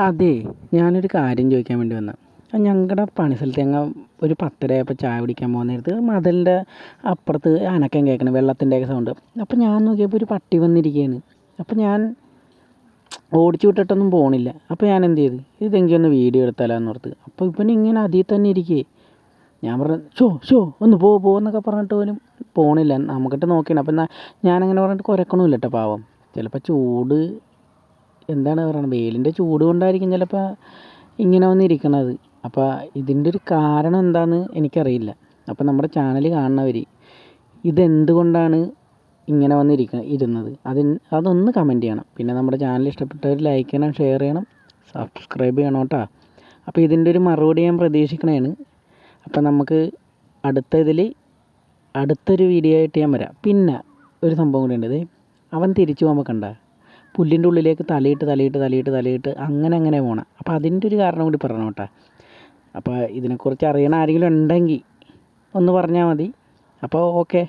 അതെ, ഞാനൊരു കാര്യം ചോദിക്കാൻ വേണ്ടി വന്നതാണ്. ഞങ്ങളുടെ പണി സ്ഥലത്ത് ഞങ്ങൾ ഒരു 10:30 ആയപ്പോൾ ചായ കുടിക്കാൻ പോകുന്ന നേരത്ത് മതിലിൻ്റെ അപ്പുറത്ത് അനക്കം കേൾക്കണം, വെള്ളത്തിൻ്റെയൊക്കെ സൗണ്ട്. അപ്പോൾ ഞാൻ നോക്കിയപ്പോൾ ഒരു പട്ടി വന്നിരിക്കുകയാണ്. അപ്പോൾ ഞാൻ ഓടിച്ചു വിട്ടിട്ടൊന്നും പോകണില്ല. അപ്പോൾ ഞാൻ എന്ത് ചെയ്ത്, ഇതെങ്കിൽ ഒന്ന് വീഡിയോ എടുത്താലോന്ന് ഓർത്ത്. അപ്പോൾ ഇവനിങ്ങനെ അതിൽ തന്നെ ഇരിക്കുകയെ. ഞാൻ പറഞ്ഞു ഷോ ഷോ ഒന്ന് എന്നൊക്കെ പറഞ്ഞിട്ട് പോലും പോണില്ല. നമുക്കിട്ട് നോക്കിയാണ്. അപ്പം ഞാനങ്ങനെ പറഞ്ഞിട്ട് കുരക്കണമില്ല കേട്ടോ പാവം. ചിലപ്പോൾ ചൂട് എന്താണ് പറയുന്നത്, വെയിലിൻ്റെ ചൂട് കൊണ്ടായിരിക്കും ചിലപ്പോൾ ഇങ്ങനെ വന്നിരിക്കണത്. അപ്പോൾ ഇതിൻ്റെ ഒരു കാരണം എന്താണെന്ന് എനിക്കറിയില്ല. അപ്പോൾ നമ്മുടെ ചാനൽ കാണുന്നവർ ഇതെന്തുകൊണ്ടാണ് ഇങ്ങനെ ഇരുന്നത് അതൊന്ന് കമൻറ്റ് ചെയ്യണം. പിന്നെ നമ്മുടെ ചാനൽ ഇഷ്ടപ്പെട്ടവർ ലൈക്ക് ചെയ്യണം, ഷെയർ ചെയ്യണം, സബ്സ്ക്രൈബ് ചെയ്യണം കേട്ടോ. അപ്പോൾ ഇതിൻ്റെ ഒരു മറുപടി ഞാൻ പ്രതീക്ഷിക്കണതാണ്. അപ്പം നമുക്ക് അടുത്തൊരു വീഡിയോ ആയിട്ട് ഞാൻ വരാം. പിന്നെ ഒരു സംഭവം കൂടി ഉണ്ട്. അവൻ തിരിച്ചു പോകുമ്പോൾ കണ്ട പുല്ലിൻ്റെ ഉള്ളിലേക്ക് തലയിട്ട് അങ്ങനെ പോകണം. അപ്പോൾ അതിൻ്റെ ഒരു കാരണം കൂടി പറയണം കേട്ടോ. അപ്പോൾ ഇതിനെക്കുറിച്ച് അറിയണ ആരെങ്കിലും ഉണ്ടെങ്കിൽ ഒന്ന് പറഞ്ഞാൽ മതി. അപ്പോൾ ഓക്കെ.